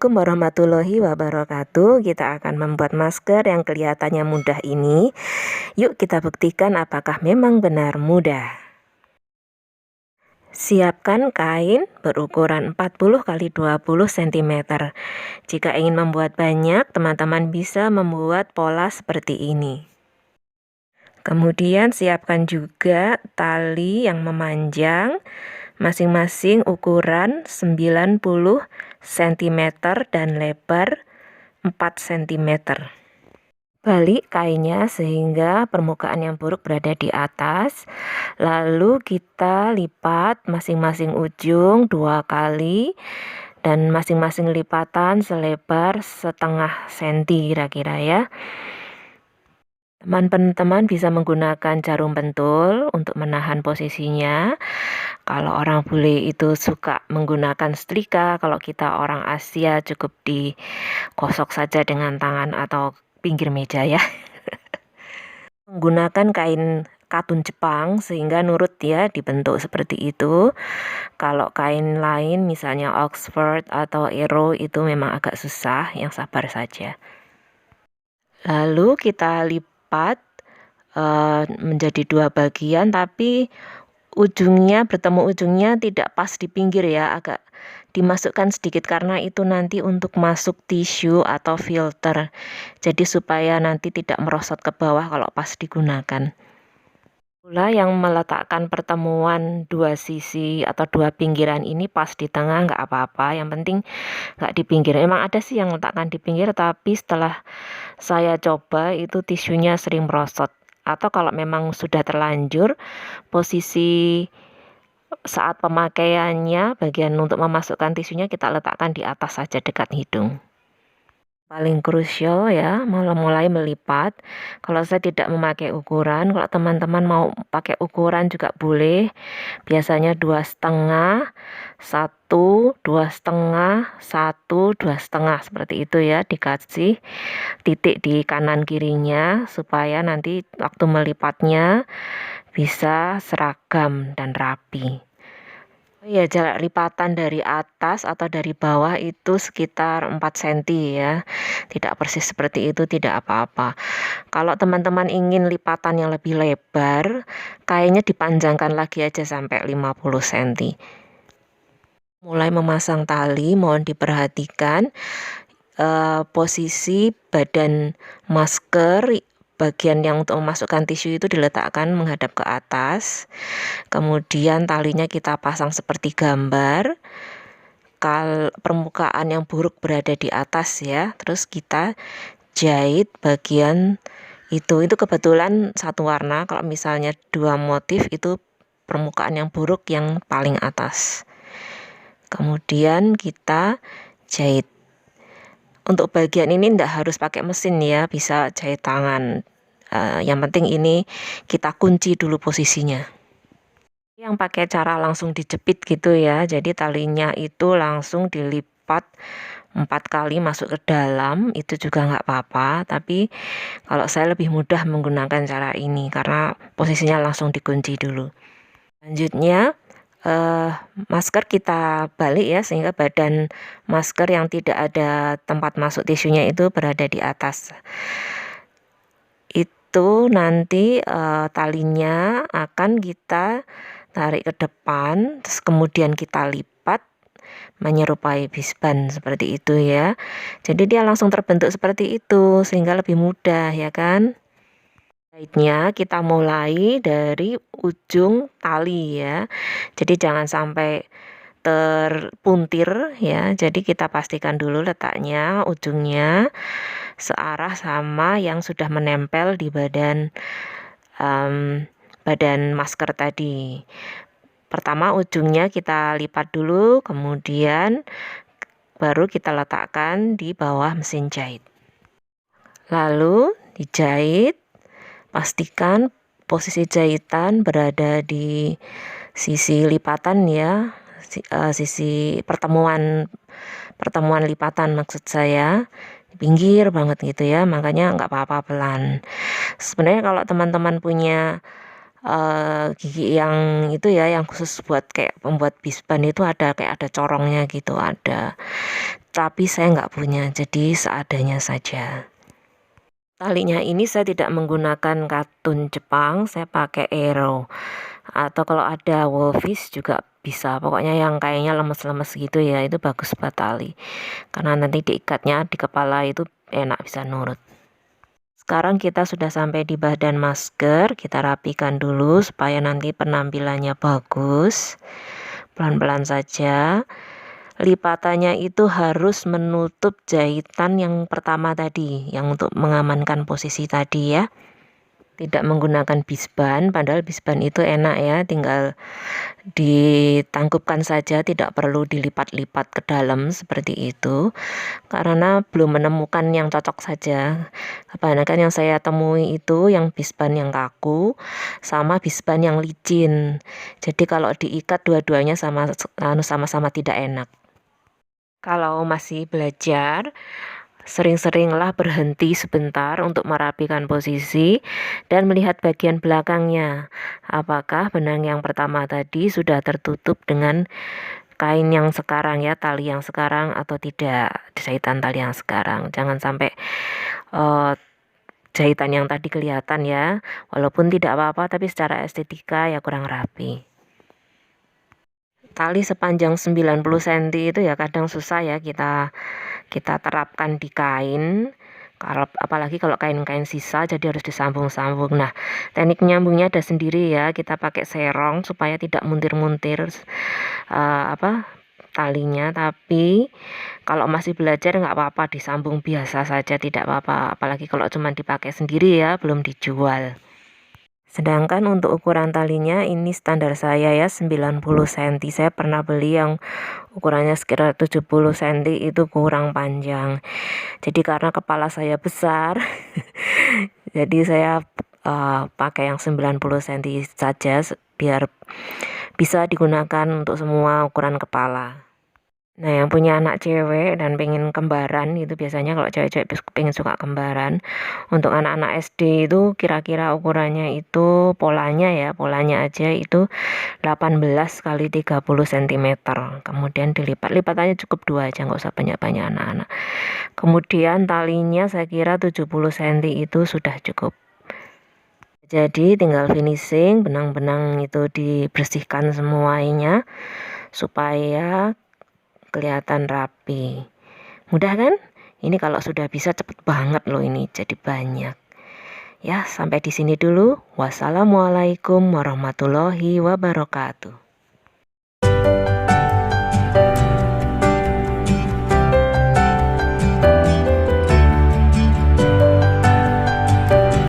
Assalamualaikum warahmatullahi wabarakatuh. Kita akan membuat masker yang kelihatannya mudah ini. Yuk kita buktikan apakah memang benar mudah. Siapkan kain berukuran 40 x 20 cm. Jika ingin membuat banyak, teman-teman bisa membuat pola seperti ini. Kemudian siapkan juga tali yang memanjang, masing-masing ukuran 90 cm dan lebar 4 cm. Balik kainnya sehingga permukaan yang buruk berada di atas. Lalu kita lipat masing-masing ujung 2 kali dan masing-masing lipatan selebar setengah senti kira-kira ya. Teman-teman bisa menggunakan jarum pentul untuk menahan posisinya. Kalau orang bule itu suka menggunakan setrika, kalau kita orang Asia cukup digosok saja dengan tangan atau pinggir meja ya. Menggunakan kain katun Jepang sehingga nurut ya dibentuk seperti itu. Kalau kain lain misalnya Oxford atau Aero itu memang agak susah, yang sabar saja. Lalu kita lipat menjadi 2 bagian, tapi bertemu ujungnya tidak pas di pinggir ya, agak dimasukkan sedikit karena itu nanti untuk masuk tisu atau filter, jadi supaya nanti tidak merosot ke bawah kalau pas digunakan. Pula yang meletakkan pertemuan 2 sisi atau 2 pinggiran ini pas di tengah nggak apa-apa, yang penting nggak di pinggir. Emang ada sih yang letakkan di pinggir, tapi setelah saya coba itu tisunya sering merosot. Atau kalau memang sudah terlanjur, posisi saat pemakaiannya, bagian untuk memasukkan tisunya kita letakkan di atas saja dekat hidung. Paling krusial ya, mulai melipat. Kalau saya tidak memakai ukuran, kalau teman-teman mau pakai ukuran juga boleh. Biasanya 2,5, 1, 2,5, 1, 2,5 seperti itu ya, dikasih titik di kanan kirinya supaya nanti waktu melipatnya bisa seragam dan rapi. Oh iya, jarak lipatan dari atas atau dari bawah itu sekitar 4 cm ya. Tidak persis seperti itu, tidak apa-apa. Kalau teman-teman ingin lipatan yang lebih lebar, kainnya dipanjangkan lagi aja sampai 50 cm. Mulai memasang tali, mohon diperhatikan posisi badan masker. Bagian yang untuk memasukkan tisu itu diletakkan menghadap ke atas. Kemudian talinya kita pasang seperti gambar. Permukaan yang buruk berada di atas ya. Terus kita jahit bagian itu kebetulan satu warna. Kalau misalnya 2 motif itu permukaan yang buruk yang paling atas. Kemudian kita jahit. Untuk bagian ini tidak harus pakai mesin ya, bisa jahit tangan. Yang penting ini kita kunci dulu posisinya. Yang pakai cara langsung dijepit gitu ya, jadi talinya itu langsung dilipat 4 kali masuk ke dalam, itu juga nggak apa-apa. Tapi kalau saya lebih mudah menggunakan cara ini karena posisinya langsung dikunci dulu. Selanjutnya masker kita balik ya, sehingga badan masker yang tidak ada tempat masuk tisunya itu berada di atas. Itu nanti talinya akan kita tarik ke depan, terus kemudian kita lipat menyerupai bisban seperti itu ya. Jadi dia langsung terbentuk seperti itu sehingga lebih mudah ya kan. Jahitnya kita mulai dari ujung tali ya. Jadi jangan sampai terpuntir ya. Jadi kita pastikan dulu letaknya ujungnya searah sama yang sudah menempel di badan masker tadi. Pertama ujungnya kita lipat dulu, kemudian baru kita letakkan di bawah mesin jahit. Lalu dijahit, pastikan posisi jahitan berada di sisi lipatan ya, sisi pertemuan lipatan maksud saya, pinggir banget gitu ya, makanya nggak apa-apa pelan. Sebenarnya kalau teman-teman punya gigi yang itu ya, yang khusus buat kayak pembuat bisban itu ada kayak ada corongnya gitu, ada. tapi saya nggak punya, jadi seadanya saja. Talinya ini saya tidak menggunakan katun Jepang, saya pakai Aero. Atau kalau ada Wolfish juga bisa, pokoknya yang kayaknya lemes-lemes gitu ya, itu bagus buat tali. Karena nanti diikatnya di kepala itu enak, bisa nurut. Sekarang kita sudah sampai di badan masker, kita rapikan dulu supaya nanti penampilannya bagus. Pelan-pelan saja. Lipatannya itu harus menutup jahitan yang pertama tadi, yang untuk mengamankan posisi tadi ya. Tidak menggunakan bisban, padahal bisban itu enak ya, tinggal ditangkupkan saja, tidak perlu dilipat-lipat ke dalam seperti itu, karena belum menemukan yang cocok saja. Kebanyakan yang saya temui itu yang bisban yang kaku sama bisban yang licin, jadi kalau diikat dua-duanya sama-sama tidak enak. Kalau masih belajar, sering-seringlah berhenti sebentar untuk merapikan posisi dan melihat bagian belakangnya. Apakah benang yang pertama tadi sudah tertutup dengan kain yang sekarang ya, tali yang sekarang atau tidak, jahitan tali yang sekarang. Jangan sampai jahitan yang tadi kelihatan ya, walaupun tidak apa-apa tapi secara estetika ya kurang rapi. Tali sepanjang 90 cm itu ya kadang susah ya kita terapkan di kain, apalagi kalau kain-kain sisa jadi harus disambung-sambung. Nah, teknik nyambungnya ada sendiri ya, kita pakai serong supaya tidak muntir-muntir talinya, tapi kalau masih belajar nggak apa-apa, disambung biasa saja, tidak apa-apa, apalagi kalau cuma dipakai sendiri ya, belum dijual. Sedangkan untuk ukuran talinya ini standar saya ya, 90 cm. Saya pernah beli yang ukurannya sekitar 70 cm, itu kurang panjang. Jadi karena kepala saya besar, jadi saya pakai yang 90 cm saja biar bisa digunakan untuk semua ukuran kepala. Nah, yang punya anak cewek dan pengen kembaran itu, biasanya kalau cewek-cewek pengen suka kembaran, untuk anak-anak SD itu kira-kira ukurannya itu polanya aja itu 18 kali 30 cm. Kemudian lipatannya cukup 2 aja, nggak usah banyak-banyak anak-anak. Kemudian talinya saya kira 70 cm itu sudah cukup. Jadi tinggal finishing, benang-benang itu dibersihkan semuanya supaya kelihatan rapi. Mudah kan? Ini kalau sudah bisa cepet banget loh, ini jadi banyak. Ya, sampai di sini dulu. Wassalamualaikum warahmatullahi wabarakatuh.